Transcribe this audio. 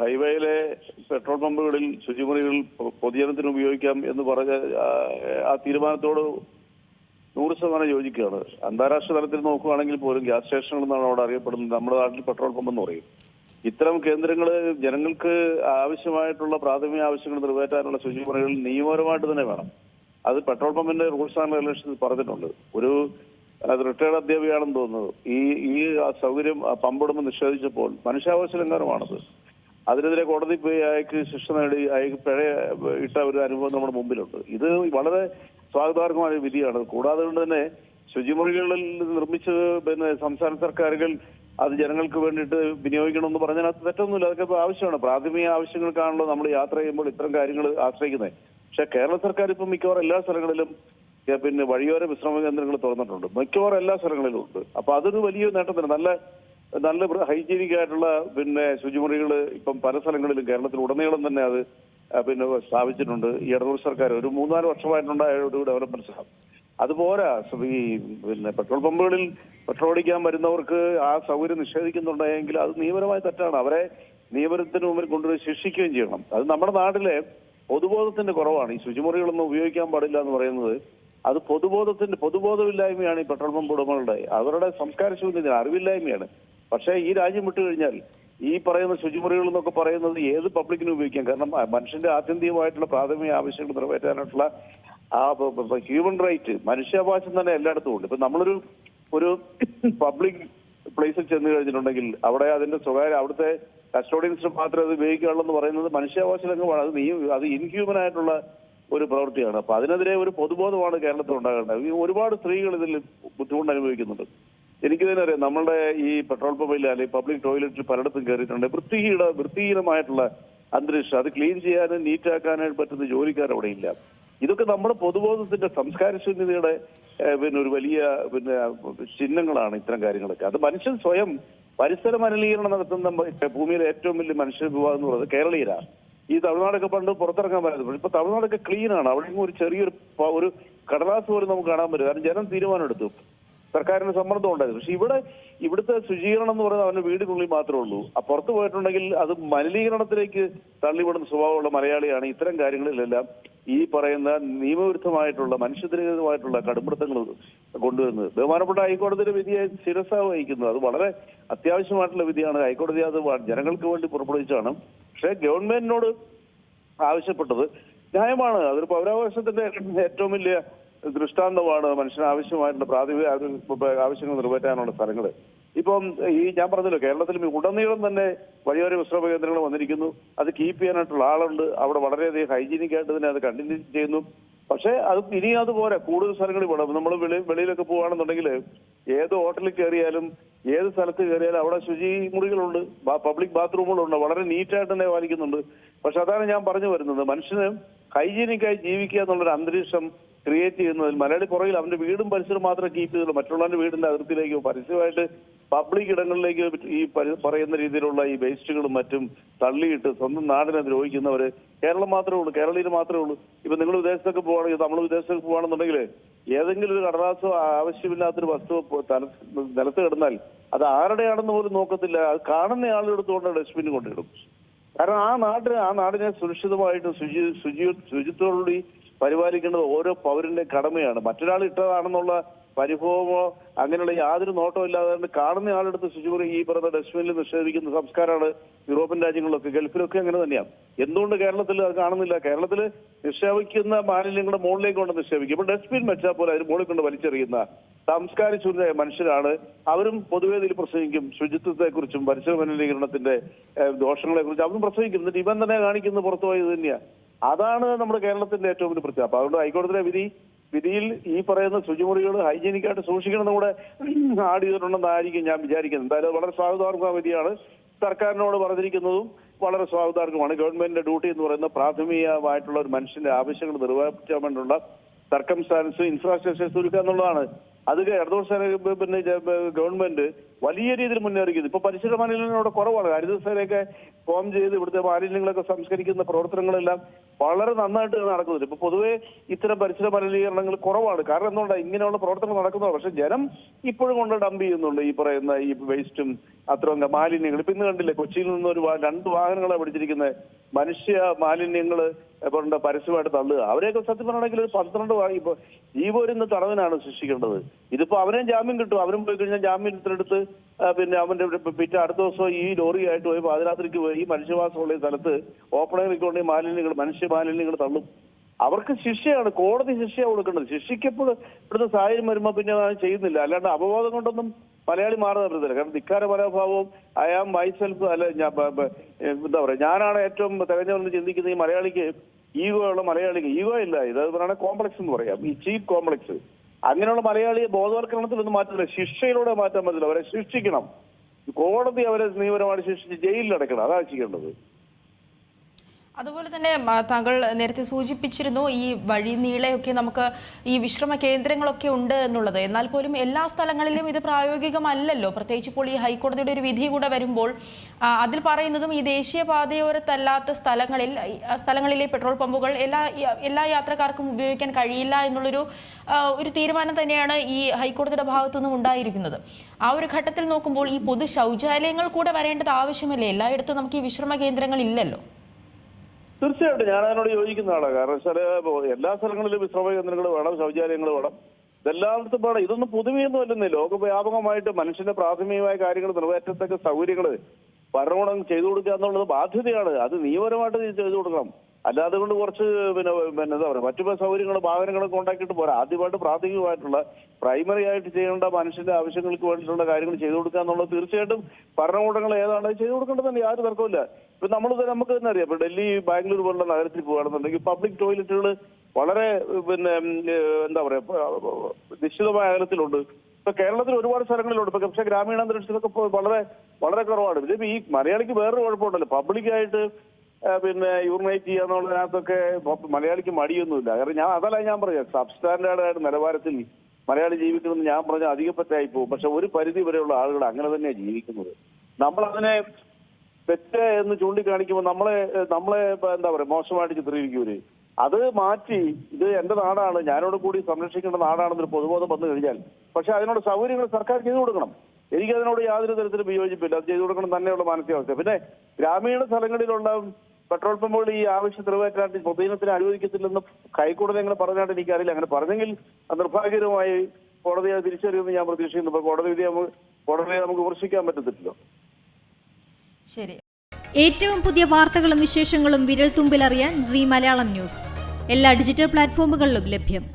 ഹൈവേയിലെ petrol പമ്പുകളിൽ ശുചിമുറികൾ പൊതുജനത്തിന് ഉപയോഗിക്കാം എന്ന് പറഞ്ഞ ആ തീരുമാനത്തോട് 100% യോജിക്കുകയാണ്. അന്താരാഷ്ട്ര തലത്തിൽ നോക്കുകയാണെങ്കിൽ പോലും ഗ്യാസ് സ്റ്റേഷനുകൾ എന്നാണ് അവിടെ അറിയപ്പെടുന്നത്. നമ്മുടെ നാട്ടിൽ പെട്രോൾ പമ്പ് എന്ന് പറയും. ഇത്തരം കേന്ദ്രങ്ങൾ ജനങ്ങൾക്ക് ആവശ്യമായിട്ടുള്ള പ്രാഥമിക ആവശ്യങ്ങൾ നിറവേറ്റാനുള്ള ശുചിമുറികൾ നിയമപരമായിട്ട് തന്നെ വേണം. അത് പെട്രോൾ പമ്പിന്റെ റൂൾസ് ആൻഡ് റെഗുലേഷൻസ് പറഞ്ഞിട്ടുണ്ട്. അത് റിട്ടയർഡ് അധ്യാപികയാണെന്ന് തോന്നുന്നത്. ഈ സൗകര്യം പമ്പുടമ നിഷേധിച്ചപ്പോൾ മനുഷ്യാവകാശ ലംഘനമാണത്. അതിനെതിരെ കോടതി പോയി അയാൾക്ക് ശിക്ഷ നേടി അയാൾക്ക് പിഴ ഇട്ട ഒരു അനുഭവം നമ്മുടെ മുമ്പിലുണ്ട്. ഇത് വളരെ സ്വാഗതാർഹമായ വിധിയാണ്. കൂടാതെ കൊണ്ട് തന്നെ ശുചിമുറികളിൽ നിർമ്മിച്ചത് സംസ്ഥാന സർക്കാരുകൾ അത് ജനങ്ങൾക്ക് വേണ്ടിയിട്ട് വിനിയോഗിക്കണമെന്ന് പറഞ്ഞാൽ അത് തെറ്റൊന്നുമില്ല. അതൊക്കെ ആവശ്യമാണ്. പ്രാഥമിക ആവശ്യങ്ങൾക്കാണല്ലോ നമ്മൾ യാത്ര ചെയ്യുമ്പോൾ ഇത്തരം കാര്യങ്ങൾ ആശ്രയിക്കുന്നത്. പക്ഷെ കേരള സർക്കാർ ഇപ്പം മിക്കവാറും എല്ലാ സ്ഥലങ്ങളിലും വഴിയോര വിശ്രമ കേന്ദ്രങ്ങൾ തുറന്നിട്ടുണ്ട്. മിക്കവാറും എല്ലാ സ്ഥലങ്ങളിലും ഉണ്ട്. അപ്പൊ അതൊരു വലിയ നേട്ടം തന്നെ. നല്ല ഹൈജീനിക് ആയിട്ടുള്ള ശുചിമുറികൾ ഇപ്പം പല സ്ഥലങ്ങളിലും കേരളത്തിൽ ഉടനീളം തന്നെ അത് സ്ഥാപിച്ചിട്ടുണ്ട്. ഈ ഇടതുപക്ഷ സർക്കാർ ഒരു 3-4 വർഷമായിട്ടുണ്ടായ ഒരു ഡെവലപ്മെന്റ്സ് ആണ്. അതുപോലെ ഈ പെട്രോൾ പമ്പുകളിൽ പെട്രോൾ അടിക്കാൻ വരുന്നവർക്ക് ആ സൗകര്യം നിഷേധിക്കുന്നുണ്ടെങ്കിൽ അത് നിയമപരമായ തെറ്റാണ്. അവരെ നിയമത്തിന് മുമ്പിൽ കൊണ്ടുപോയി ശിക്ഷിക്കുകയും ചെയ്യണം. അത് നമ്മുടെ നാട്ടിലെ പൊതുബോധത്തിന്റെ കുറവാണ്. ഈ ശുചിമുറികളൊന്നും ഉപയോഗിക്കാൻ പാടില്ല എന്ന് പറയുന്നത് അത് പൊതുബോധമില്ലായ്മയാണ്. ഈ പെട്രോൾ പമ്പ് ഉടമകളുടെ അവരുടെ സംസ്കാര ശൂന്യത, അറിവില്ലായ്മയാണ്. പക്ഷേ ഈ രാജ്യം വിട്ടുകഴിഞ്ഞാൽ ഈ പറയുന്ന ശുചിമുറികൾ എന്നൊക്കെ പറയുന്നത് ഏത് പബ്ലിക്കിനും ഉപയോഗിക്കാം. കാരണം മനുഷ്യന്റെ ആത്യന്തികമായിട്ടുള്ള പ്രാഥമിക ആവശ്യങ്ങൾ നിറവേറ്റാനായിട്ടുള്ള ആ ഹ്യൂമൻ റൈറ്റ്, മനുഷ്യാവകാശം തന്നെ എല്ലായിടത്തും ഉണ്ട്. ഇപ്പൊ നമ്മളൊരു പബ്ലിക് പ്ലേസിൽ ചെന്ന് കഴിഞ്ഞിട്ടുണ്ടെങ്കിൽ അവിടെ അതിന്റെ അവിടുത്തെ കസ്റ്റോഡിയൻസിന് മാത്രമേ അത് ഉപയോഗിക്കാനുള്ളൂ എന്ന് പറയുന്നത് മനുഷ്യാവകാശ ലംഘനമാണ്. അത് ഇൻഹ്യൂമൻ ആയിട്ടുള്ള ഒരു പ്രവൃത്തിയാണ്. അപ്പൊ അതിനെതിരെ ഒരു പൊതുബോധമാണ് കേരളത്തിൽ ഉണ്ടാകേണ്ടത്. ഒരുപാട് സ്ത്രീകൾ ഇതിൽ ബുദ്ധിമുട്ട് അനുഭവിക്കുന്നുണ്ട്. എനിക്ക് തന്നെ അറിയാം. നമ്മളുടെ ഈ പെട്രോൾ പമ്പിൽ അല്ലെങ്കിൽ പബ്ലിക് ടോയ്ലറ്റിൽ പലയിടത്തും കയറിയിട്ടുണ്ട്. വൃത്തിഹീനമായിട്ടുള്ള അന്തരീക്ഷം, അത് ക്ലീൻ ചെയ്യാനും നീറ്റാക്കാനായിട്ട് പറ്റുന്ന ജോലിക്കാർ അവിടെ ഇല്ല. ഇതൊക്കെ നമ്മുടെ പൊതുബോധത്തിന്റെ സംസ്കാര ശൂന്യതയുടെ ഒരു വലിയ ചിഹ്നങ്ങളാണ് ഇത്തരം കാര്യങ്ങളൊക്കെ. അത് മനുഷ്യൻ സ്വയം പരിസര മലിനീകരണം നടത്തുന്ന ഭൂമിയിലെ ഏറ്റവും വലിയ മനുഷ്യ വിഭാഗം എന്ന് പറയുന്നത് കേരളീയരാണ്. ഈ തമിഴ്നാടൊക്കെ പണ്ട് പുറത്തിറങ്ങാൻ പറ്റുന്നത്. ഇപ്പൊ തമിഴ്നാടൊക്കെ ക്ലീൻ ആണ്. അവിടെ ഒരു ചെറിയൊരു കടലാസ് പോലും നമുക്ക് കാണാൻ പറ്റും. കാരണം ജനം തീരുമാനം എടുത്തു, സർക്കാരിന് സമ്മർദ്ദം ഉണ്ടായിരുന്നു. പക്ഷെ ഇവിടുത്തെ ശുചീകരണം എന്ന് പറയുന്നത് അവന്റെ വീടിനുള്ളിൽ മാത്രമേ ഉള്ളൂ. പുറത്ത് പോയിട്ടുണ്ടെങ്കിൽ അത് മലിനീകരണത്തിലേക്ക് തള്ളിവിടുന്ന സ്വഭാവമുള്ള മലയാളിയാണ് ഇത്തരം കാര്യങ്ങളിലെല്ലാം ഈ പറയുന്ന നിയമവിരുദ്ധമായിട്ടുള്ള മനുഷ്യത്വരഹിതമായിട്ടുള്ള കടുംപിടുത്തങ്ങൾ കൊണ്ടുവരുന്നത്. ബഹുമാനപ്പെട്ട ഹൈക്കോടതിയുടെ വിധിയെ ശിരസ വഹിക്കുന്നത് അത് വളരെ അത്യാവശ്യമായിട്ടുള്ള വിധിയാണ്. ഹൈക്കോടതി അത് ജനങ്ങൾക്ക് വേണ്ടി പുറപ്പെടുവിച്ചാണ്. പക്ഷെ ഗവൺമെന്റിനോട് ആവശ്യപ്പെട്ടത് ന്യായമാണ്. അതൊരു പൗരാവകാശത്തിന്റെ ഏറ്റവും വലിയ ദൃഷ്ടാന്തമാണ്. മനുഷ്യന് ആവശ്യമായിട്ടുള്ള പ്രാഥമിക ആവശ്യങ്ങൾ നിറവേറ്റാനുള്ള സ്ഥലങ്ങൾ. ഇപ്പം ഞാൻ പറഞ്ഞല്ലോ, കേരളത്തിൽ ഉടനീളം തന്നെ വഴിയോര വിശ്രമ കേന്ദ്രങ്ങൾ വന്നിരിക്കുന്നു. അത് കീപ്പ് ചെയ്യാനായിട്ടുള്ള ആളുണ്ട്. അവിടെ വളരെയധികം ഹൈജീനിക് ആയിട്ട് തന്നെ അത് കണ്ടിന്യൂ ചെയ്യുന്നു. പക്ഷേ ഇനി അതുപോലെ കൂടുതൽ സ്ഥലങ്ങളിൽ പോകണം. നമ്മൾ വെളിയിലൊക്കെ പോവുകയാണെന്നുണ്ടെങ്കിൽ ഏത് ഹോട്ടലിൽ കയറിയാലും ഏത് സ്ഥലത്ത് കയറിയാലും അവിടെ ശുചിമുറികളുണ്ട്, പബ്ലിക് ബാത്റൂമുകളുണ്ട്, വളരെ നീറ്റായിട്ട് തന്നെ പാലിക്കുന്നുണ്ട്. പക്ഷെ അതാണ് ഞാൻ പറഞ്ഞു വരുന്നത്, മനുഷ്യന് ഹൈജീനിക്കായി ജീവിക്കുക എന്നുള്ളൊരു അന്തരീക്ഷം ക്രിയേറ്റ് ചെയ്യുന്നതിൽ മലയാളി പുറകിൽ അവന്റെ വീടും പരിസരം മാത്രമേ കീപ്പ് ചെയ്തുള്ളൂ. മറ്റുള്ളവരുടെ വീടിന്റെ അതിർത്തിയിലേക്കോ പരസ്യമായിട്ട് പബ്ലിക് ഇടങ്ങളിലേക്ക് ഈ പറയുന്ന രീതിയിലുള്ള ഈ വേസ്റ്റുകളും മറ്റും തള്ളിയിട്ട് സ്വന്തം നാടിനെ ദ്രോഹിക്കുന്നവര് കേരളം മാത്രമേ ഉള്ളൂ, കേരളീയർ മാത്രമേ ഉള്ളൂ. ഇപ്പൊ നിങ്ങൾ വിദേശത്തൊക്കെ പോവുകയാണെങ്കിൽ, നമ്മൾ വിദേശത്തൊക്കെ പോവുകയാണെന്നുണ്ടെങ്കിൽ ഏതെങ്കിലും ഒരു കടലാസോ ആവശ്യമില്ലാത്തൊരു വസ്തു നിലത്ത് കിടന്നാൽ അത് ആരുടെയാണെന്ന് പോലും നോക്കത്തില്ല. അത് കാണുന്ന ആളെടുത്തുകൊണ്ട് ഡസ്റ്റ്ബിൻ കൊണ്ടിടും. കാരണം ആ നാടിനെ സുരക്ഷിതമായിട്ട് ശുചിത്വത്തോടുകൂടി പരിപാലിക്കേണ്ടത് ഓരോ പൗരന്റെ കടമയാണ്. മറ്റൊരാൾ ഇട്ടതാണെന്നുള്ള പരിഭവമോ അങ്ങനെയുള്ള യാതൊരു നോട്ടവും ഇല്ലാതെ കാണുന്ന ആളെടുത്ത് ശുചിമുറി ഈ പറഞ്ഞ ഡസ്റ്റ്ബിനിൽ നിക്ഷേപിക്കുന്ന സംസ്കാരമാണ് യൂറോപ്യൻ രാജ്യങ്ങളിലൊക്കെ, ഗൾഫിലൊക്കെ അങ്ങനെ തന്നെയാണ്. എന്തുകൊണ്ട് കേരളത്തിൽ അത് കാണുന്നില്ല? കേരളത്തിൽ നിക്ഷേപിക്കുന്ന മാലിന്യങ്ങളുടെ മുകളിലേക്ക് കൊണ്ട് നിക്ഷേപിക്കും. ഇപ്പൊ ഡസ്റ്റ്ബിൻ വെച്ചാൽ പോലെ അതിന് മുകളിൽ കൊണ്ട് വലിച്ചെറിയുന്ന സംസ്കാര ശൂന്യമായ മനുഷ്യരാണ്. അവരും പൊതുവേ ഇതിൽ പ്രസംഗിക്കും, ശുചിത്വത്തെക്കുറിച്ചും പരിസര മലിനീകരണത്തിന്റെ ദോഷങ്ങളെ കുറിച്ച് അവരും പ്രസംഗിക്കും. എന്നിട്ട് ഇവൻ തന്നെ കാണിക്കുന്നത് പുറത്തു പോയത് തന്നെയാണ്. അതാണ് നമ്മുടെ കേരളത്തിന്റെ ഏറ്റവും വലിയ പ്രത്യേകത. അപ്പൊ അതുകൊണ്ട് ഹൈക്കോടതിയുടെ വിധിയിൽ ഈ പറയുന്ന ശുചിമുറികൾ ഹൈജീനിക്കായിട്ട് സൂക്ഷിക്കണമെന്ന് കൂടെ ആഡ് ചെയ്തിട്ടുണ്ടെന്നായിരിക്കും ഞാൻ വിചാരിക്കുന്നത്. എന്തായാലും വളരെ സ്വാഗതാർഹമായ വിധിയാണ്. സർക്കാരിനോട് പറഞ്ഞിരിക്കുന്നതും വളരെ സ്വാഗതാർഹമാണ്. ഗവൺമെന്റിന്റെ ഡ്യൂട്ടി എന്ന് പറയുന്ന പ്രാഥമികമായിട്ടുള്ള ഒരു മനുഷ്യന്റെ ആവശ്യങ്ങൾ നിറവേറ്റാൻ വേണ്ടിയുള്ള സർക്കംസ്റ്റാൻസ് ഇൻഫ്രാസ്ട്രക്ചേഴ്സ് ഒരുക്കുക എന്നുള്ളതാണ്. അത് ഇടതുപക്ഷ ഗവൺമെന്റ് വലിയ രീതിയിൽ മുന്നേറിയത്. ഇപ്പൊ പരിസര മാലിന്യങ്ങളുടെ കുറവാണ്. ഹരിതസേനയൊക്കെ ഫോം ചെയ്ത് ഇവിടുത്തെ മാലിന്യങ്ങളൊക്കെ സംസ്കരിക്കുന്ന പ്രവർത്തനങ്ങളെല്ലാം വളരെ നന്നായിട്ട് നടക്കുന്നുണ്ട്. ഇപ്പൊ പൊതുവെ ഇത്തരം പരിസര മലിനീകരണങ്ങൾ കുറവാണ്. കാരണം എന്തുകൊണ്ടാണ് ഇങ്ങനെയുള്ള പ്രവർത്തനങ്ങൾ നടക്കുന്നത്? പക്ഷെ ജനം ഇപ്പോഴും കൊണ്ട് ഡംപ് ചെയ്യുന്നുണ്ട് ഈ പറയുന്ന ഈ വേസ്റ്റും അത്രയും മാലിന്യങ്ങൾ. ഇപ്പൊ ഇന്ന് കണ്ടില്ലേ, കൊച്ചിയിൽ നിന്ന് ഒരു 2 വാഹനങ്ങളെ പിടിച്ചിരിക്കുന്നത് മനുഷ്യ മാലിന്യങ്ങൾ പരസ്യമായിട്ട് തള്ളുക. അവരെയൊക്കെ സത്യം പറഞ്ഞിട്ടുണ്ടെങ്കിൽ 12 ഇപ്പൊ ജീവപര്യന്തം തടവിനാണ് ശിക്ഷിക്കേണ്ടത്. ഇതിപ്പോ അവനെയും ജാമ്യം കിട്ടും. അവരും പോയി കഴിഞ്ഞാൽ ജാമ്യത്തിനെടുത്ത് പിന്നെ അവന്റെ പിറ്റേ അടുത്ത ദിവസം ഈ ലോറിയായിട്ട് പോയി പാതിരാത്രിക്ക് പോയി ഈ മനുഷ്യവാസമുള്ള സ്ഥലത്ത് ഓപ്പണേറിക്കൊണ്ട് മാലിന്യങ്ങൾ മനുഷ്യ മാലിന്യങ്ങൾ തള്ളും. അവർക്ക് ശിക്ഷയാണ്, കോടതി ശിക്ഷയാണ് കൊടുക്കേണ്ടത്. ശിക്ഷിക്കപ്പോൾ ഇവിടുത്തെ സാഹചര്യം വരുമ്പോൾ പിന്നെ ചെയ്യുന്നില്ല. അല്ലാണ്ട് അപവാദം കൊണ്ടൊന്നും മലയാളി മാറുന്ന പറ്റത്തില്ല. കാരണം ധിക്കാര മനോഭാവവും ഐ ആം മൈസെൽഫ് അല്ല എന്താ പറയുക, ഞാനാണ് ഏറ്റവും തികഞ്ഞവരെന്ന് ചിന്തിക്കുന്ന ഈ മലയാളിക്ക് ഈഗോ ഉള്ള മലയാളിക്ക് ഈഗോ ഇല്ല. ഇത് പറയുന്നത് കോംപ്ലക്സ് എന്ന് പറയാം, ഈ ചീപ്പ് കോംപ്ലക്സ്. അങ്ങനെയുള്ള മലയാളിയെ ബോധവൽക്കരണത്തിലൊന്നും മാറ്റില്ല, ശിക്ഷയിലൂടെ മാറ്റാൻ പറ്റില്ല. അവരെ ശിക്ഷിക്കണം. കോടതി അവരെ നിയമപരമായിട്ട് ശിക്ഷിച്ച് ജയിലിൽ അടയ്ക്കണം. അതാണ് ചെയ്യേണ്ടത്. അതുപോലെ തന്നെ താങ്കൾ നേരത്തെ സൂചിപ്പിച്ചിരുന്നു ഈ വഴി നീളെയൊക്കെ നമുക്ക് ഈ വിശ്രമ കേന്ദ്രങ്ങളൊക്കെ ഉണ്ട് എന്നുള്ളത്. എന്നാൽ പോലും എല്ലാ സ്ഥലങ്ങളിലും ഇത് പ്രായോഗികമല്ലല്ലോ. പ്രത്യേകിച്ച് ഇപ്പോൾ ഈ ഹൈക്കോടതിയുടെ ഒരു വിധി കൂടെ വരുമ്പോൾ അതിൽ പറയുന്നതും ഈ ദേശീയപാതയോരത്തല്ലാത്ത സ്ഥലങ്ങളിലെ പെട്രോൾ പമ്പുകൾ എല്ലാ യാത്രക്കാർക്കും ഉപയോഗിക്കാൻ കഴിയില്ല എന്നുള്ളൊരു തീരുമാനം തന്നെയാണ് ഈ ഹൈക്കോടതിയുടെ ഭാഗത്തു നിന്നും ഉണ്ടായിരിക്കുന്നത്. ആ ഒരു ഘട്ടത്തിൽ നോക്കുമ്പോൾ ഈ പൊതു ശൗചാലയങ്ങൾ കൂടെ വരേണ്ടത് ആവശ്യമല്ലേ? എല്ലായിടത്തും നമുക്ക് ഈ വിശ്രമ കേന്ദ്രങ്ങൾ ഇല്ലല്ലോ. തീർച്ചയായിട്ടും ഞാൻ അതിനോട് യോജിക്കുന്ന ആളാണ്. കാരണം വെച്ചാൽ എല്ലാ സ്ഥലങ്ങളിലും വിശ്രമ കേന്ദ്രങ്ങൾ വേണം, ശൗചാലയങ്ങൾ വേണം, ഇതെല്ലായിടത്തും വേണം. ഇതൊന്നും പുതുമയൊന്നും അല്ലെന്നേ. ലോകവ്യാപകമായിട്ട് മനുഷ്യന്റെ പ്രാഥമികമായ കാര്യങ്ങൾ നിറവേറ്റത്തക്ക സൗകര്യങ്ങൾ ഭരണകൂടം ചെയ്തു കൊടുക്കുക എന്നുള്ളത് ബാധ്യതയാണ്. അത് നിയമപരമായിട്ട് ചെയ്തു കൊടുക്കണം. അല്ലാതെ കൊണ്ട് കുറച്ച് പിന്നെ എന്താ പറയുക, മറ്റു സൗകര്യങ്ങൾ വാഹനങ്ങളൊക്കെ ഉണ്ടാക്കിയിട്ട് പോരാ. ആദ്യമായിട്ട് പ്രാഥമികമായിട്ടുള്ള പ്രൈമറി ആയിട്ട് ചെയ്യേണ്ട മനുഷ്യന്റെ ആവശ്യങ്ങൾക്ക് വേണ്ടിയിട്ടുള്ള കാര്യങ്ങൾ ചെയ്തു കൊടുക്കുക എന്നുള്ളത് തീർച്ചയായിട്ടും ഭരണകൂടങ്ങൾ ഏതാണ് ചെയ്തു കൊടുക്കേണ്ടത് തന്നെ യാതൊരു തർക്കമില്ല. ഇപ്പൊ നമുക്ക് തന്നെ അറിയാം, ഇപ്പൊ ഡൽഹി ബാംഗ്ലൂർ പോലുള്ള നഗരത്തിൽ പോകുകയാണെന്നുണ്ടെങ്കിൽ പബ്ലിക് ടോയ്ലറ്റുകൾ വളരെ പിന്നെ എന്താ പറയാ നിശ്ചിതമായ അകലത്തിലുണ്ട്. ഇപ്പൊ കേരളത്തിൽ ഒരുപാട് സ്ഥലങ്ങളിലുണ്ട്. ഇപ്പൊ പക്ഷേ ഗ്രാമീണാന്തരീക്ഷത്തിലൊക്കെ വളരെ വളരെ കുറവാണ്. ഇതിപ്പോ ഈ മലയാളിക്ക് വേറൊരു കുഴപ്പമുണ്ടല്ലോ, പബ്ലിക്കായിട്ട് പിന്നെ യൂറിനേറ്റ് ചെയ്യാന്നുള്ളതിനകത്തൊക്കെ മലയാളിക്ക് മടിയൊന്നുമില്ല. കാരണം അതല്ല ഞാൻ പറയാം, സബ് സ്റ്റാൻഡേർഡ് ആയിട്ട് നിലവാരത്തിൽ മലയാളി ജീവിക്കുന്നത് ഞാൻ പറഞ്ഞ അധികപ്പറ്റായി പോകും. പക്ഷെ ഒരു പരിധി വരെയുള്ള ആളുകൾ അങ്ങനെ തന്നെയാണ് ജീവിക്കുന്നത്. നമ്മളതിനെ തെറ്റ് എന്ന് ചൂണ്ടിക്കാണിക്കുമ്പോൾ നമ്മളെ എന്താ പറയുക മോശമായിട്ട് ചിത്രീകരിക്കൂര്. അത് മാറ്റി ഇത് എന്റെ നാടാണ്, ഞാനോട് കൂടി സംരക്ഷിക്കേണ്ട നാടാണെന്നൊരു പൊതുബോധം വന്നു കഴിഞ്ഞാൽ പക്ഷെ അതിനോട് സൗകര്യങ്ങൾ സർക്കാർ ചെയ്തു കൊടുക്കണം. എനിക്കതിനോട് യാതൊരു തരത്തിലും വിയോജിപ്പില്ല. അത് ചെയ്തു കൊടുക്കണം തന്നെയുള്ള മാനസികാവസ്ഥ. പിന്നെ ഗ്രാമീണ സ്ഥലങ്ങളിലുള്ള പെട്രോൾ പമ്പുകൾ ഈ ആവശ്യം നിറവേറ്റാൻ പൊതുജനത്തിന് അനുവദിക്കത്തില്ലെന്ന് ഹൈക്കോടതി അങ്ങനെ പറഞ്ഞായിട്ട് എനിക്കറിയില്ല. അങ്ങനെ പറഞ്ഞെങ്കിൽ അത് നിർഭാഗ്യകരമായി കോടതിയെ തിരിച്ചറിയുമെന്ന് ഞാൻ പ്രതീക്ഷിക്കുന്നു. ഇപ്പൊ കോടതിയെ നമുക്ക് വിമർശിക്കാൻ പറ്റത്തില്ലല്ലോ. ശരി. ഏറ്റവും പുതിയ വാർത്തകളും വിശേഷങ്ങളും വിരൽ തുമ്പിലറിയാൻ സീ മലയാളം ന്യൂസ് എല്ലാ ഡിജിറ്റൽ പ്ലാറ്റ്ഫോമുകളിലും ലഭ്യം.